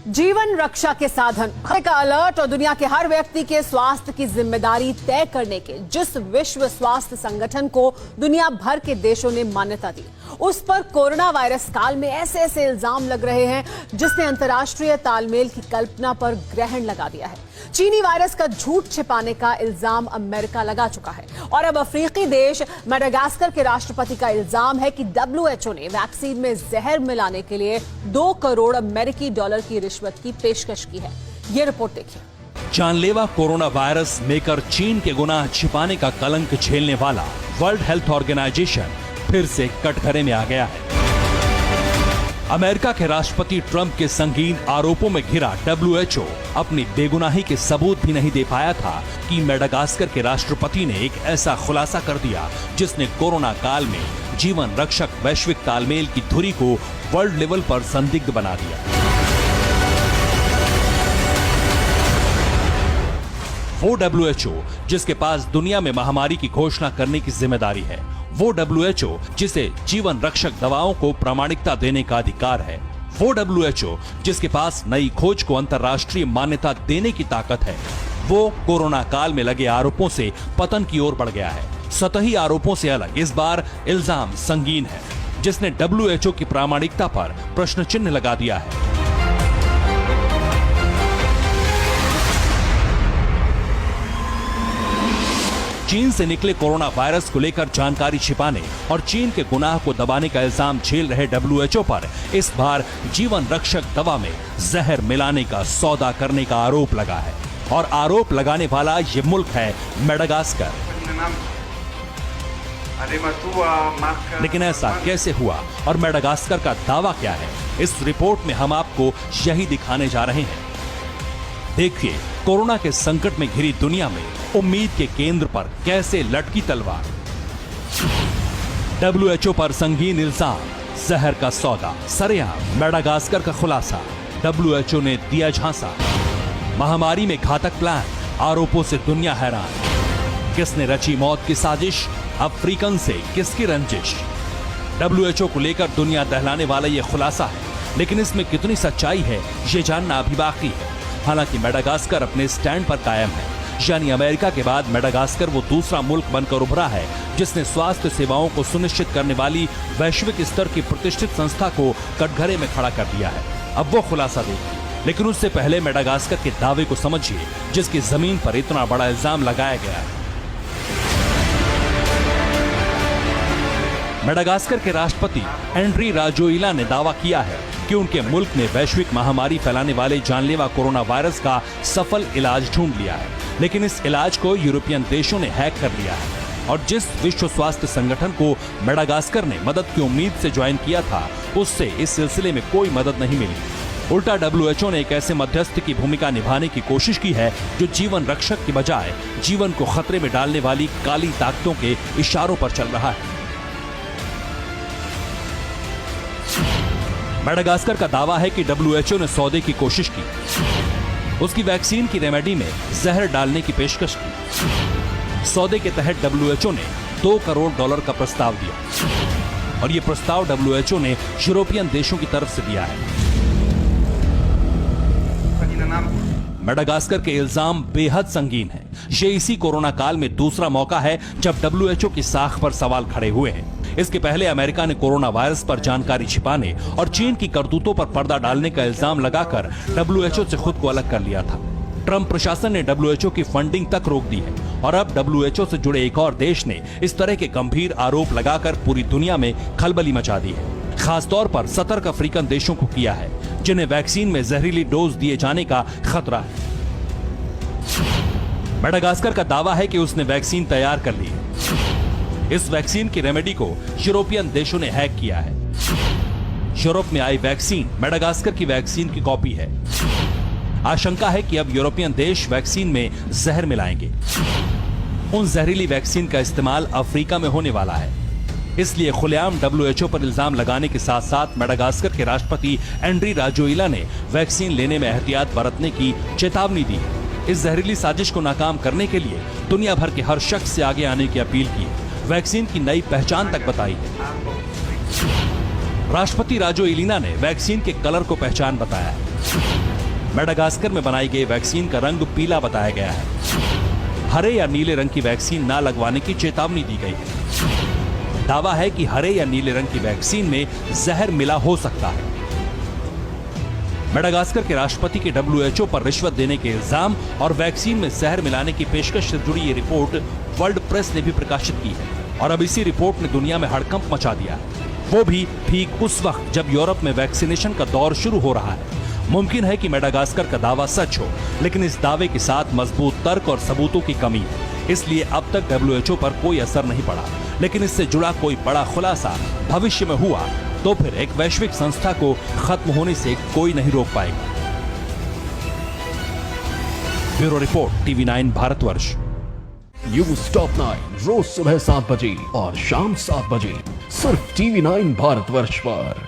जीवन रक्षा के साधन का अलर्ट और दुनिया के हर व्यक्ति के स्वास्थ्य की जिम्मेदारी तय करने के जिस विश्व स्वास्थ्य संगठन को दुनिया भर के देशों ने मान्यता दी, उस पर कोरोना वायरस काल में ऐसे ऐसे इल्जाम लग रहे हैं जिसने अंतर्राष्ट्रीय तालमेल की कल्पना पर ग्रहण लगा दिया है। चीनी वायरस का झूठ छिपाने का इल्जाम अमेरिका लगा चुका है और अब अफ्रीकी देश मेडागास्कर के राष्ट्रपति का इल्जाम है कि WHO ने वैक्सीन में जहर मिलाने के लिए 2 करोड़ अमेरिकी डॉलर की रिश्वत की पेशकश की है। ये रिपोर्ट देखिए। जानलेवा कोरोना वायरस लेकर चीन के गुनाह छिपाने का कलंक झेलने वाला वर्ल्ड हेल्थ ऑर्गेनाइजेशन फिर से कटघरे में आ गया है। अमेरिका के राष्ट्रपति ट्रंप के संगीन आरोपों में घिरा WHO अपनी बेगुनाही के सबूत भी नहीं दे पाया था कि मेडागास्कर के राष्ट्रपति ने एक ऐसा खुलासा कर दिया जिसने कोरोना काल में जीवन रक्षक वैश्विक तालमेल की धुरी को वर्ल्ड लेवल पर संदिग्ध बना दिया। वो WHO जिसके पास दुनिया में महामारी की घोषणा करने की जिम्मेदारी है, वो WHO जिसे जीवन रक्षक दवाओं को प्रामाणिकता देने का अधिकार है, वो WHO जिसके पास नई खोज को अंतर्राष्ट्रीय मान्यता देने की ताकत है, वो कोरोना काल में लगे आरोपों से पतन की ओर बढ़ गया है। सतही आरोपों से अलग इस बार इल्जाम संगीन है जिसने WHO की प्रामाणिकता पर प्रश्न चिन्ह लगा दिया है। चीन से निकले कोरोना वायरस को लेकर जानकारी छिपाने और चीन के गुनाह को दबाने का इल्जाम झेल रहे WHO पर इस बार जीवन रक्षक दवा में जहर मिलाने का सौदा करने का आरोप लगा है और आरोप लगाने वाला ये मुल्क है मेडागास्कर। लेकिन ऐसा कैसे हुआ और मेडागास्कर का दावा क्या है, इस रिपोर्ट में हम आपको यही दिखाने जा रहे हैं। देखिए कोरोना के संकट में घिरी दुनिया में उम्मीद के केंद्र पर कैसे लटकी तलवार। WHO पर संगीन इल्जाम, जहर का सौदा, सरेआम मेडागास्कर का खुलासा, WHO ने दिया झांसा। महामारी में घातक प्लान, आरोपों से दुनिया हैरान। किसने रची मौत की साजिश, अफ्रीकन से किसकी रंजिश। WHO को लेकर दुनिया दहलाने वाला यह खुलासा है, लेकिन इसमें कितनी सच्चाई है ये जानना अभी बाकी है। हालांकि मेडागास्कर अपने स्टैंड पर कायम है, यानी अमेरिका के बाद मेडागास्कर वो दूसरा मुल्क बनकर उभरा है जिसने स्वास्थ्य सेवाओं को सुनिश्चित करने वाली वैश्विक स्तर की प्रतिष्ठित संस्था को कटघरे में खड़ा कर दिया है। अब वो खुलासा देखिए, लेकिन उससे पहले मेडागास्कर के दावे को समझिए जिसकी जमीन पर इतना बड़ा इल्जाम लगाया गया है। मेडागास्कर के राष्ट्रपति एंड्री राजोइला ने दावा किया है कि उनके मुल्क ने वैश्विक महामारी फैलाने वाले जानलेवा कोरोना वायरस का सफल इलाज ढूंढ लिया है, लेकिन इस इलाज को यूरोपियन देशों ने हैक कर लिया है और जिस विश्व स्वास्थ्य संगठन को मेडागास्कर ने मदद की उम्मीद से ज्वाइन किया था उससे इस सिलसिले में कोई मदद नहीं मिली। उल्टा WHO ने एक ऐसे मध्यस्थ की भूमिका निभाने की कोशिश की है जो जीवन रक्षक की बजाय जीवन को खतरे में डालने वाली काली ताकतों के इशारों पर चल रहा है। मेडागास्कर का दावा है कि WHO ने सौदे की कोशिश की, उसकी वैक्सीन की रेमेडी में जहर डालने की पेशकश की। सौदे के तहत WHO ने 2 करोड़ डॉलर का प्रस्ताव दिया और यह प्रस्ताव WHO ने यूरोपियन देशों की तरफ से दिया है। मेडागास्कर के इल्जाम बेहद संगीन है। ये इसी कोरोना काल में दूसरा मौका है जब WHO की साख पर सवाल खड़े हुए हैं। इसके पहले अमेरिका ने कोरोना वायरस पर जानकारी छिपाने और चीन की करतूतों पर पर्दा डालने का इल्जाम लगाकर WHO से खुद को अलग कर लिया था। ट्रंप प्रशासन ने WHO की फंडिंग तक रोक दी है और अब WHO से जुड़े एक और देश ने इस तरह के गंभीर आरोप लगाकर पूरी दुनिया में खलबली मचा दी है। खासतौर पर सतर्क अफ्रीकन देशों को किया है जिन्हें वैक्सीन में जहरीली डोज दिए जाने का खतरा है। मेडागास्कर का दावा है कि उसने वैक्सीन तैयार कर ली है। इस वैक्सीन की रेमेडी को यूरोपियन देशों ने हैक किया है। यूरोप में आई वैक्सीन मेडागास्कर की वैक्सीन की कॉपी है। आशंका है कि अब यूरोपियन देश वैक्सीन में जहर मिलाएंगे। उन जहरीली वैक्सीन का इस्तेमाल अफ्रीका में होने वाला है। इसलिए खुलेआम WHO पर इल्जाम लगाने के साथ साथ मेडागास्कर के राष्ट्रपति एंड्री राजोइला ने वैक्सीन लेने में एहतियात बरतने की चेतावनी दी है। इस जहरीली साजिश को नाकाम करने के लिए दुनिया भर के हर शख्स से आगे आने की अपील की है। वैक्सीन की नई पहचान तक बताई है। राष्ट्रपति राजोइलिना ने वैक्सीन के कलर को पहचान बताया है। मेडागास्कर में बनाई गई वैक्सीन का रंग पीला बताया गया है। हरे या नीले रंग की वैक्सीन ना लगवाने की चेतावनी दी गई है। दावा है कि हरे या नीले रंग की वैक्सीन में जहर मिला हो सकता है। मेडागास्कर के राष्ट्रपति के WHO पर रिश्वत देने के इल्जाम और वैक्सीन में जहर मिलाने की पेशकश से जुड़ी ये रिपोर्ट वर्ल्ड प्रेस ने भी प्रकाशित की है और अब इसी रिपोर्ट ने दुनिया में हड़कंप मचा दिया है, वो भी ठीक उस वक्त जब यूरोप में वैक्सीनेशन का दौर शुरू हो रहा है। मुमकिन है कि मेडागास्कर का दावा सच हो, लेकिन इस दावे के साथ मजबूत तर्क और सबूतों की कमी है, इसलिए अब तक WHO पर कोई असर नहीं पड़ा। लेकिन इससे जुड़ा कोई बड़ा खुलासा भविष्य में हुआ तो फिर एक वैश्विक संस्था को खत्म होने से कोई नहीं रोक पाएगा। Bureau report, TV9 Bharatvarsh. News top 9 रोज सुबह 7 बजे और शाम 7 बजे सिर्फ TV9 भारतवर्ष पर।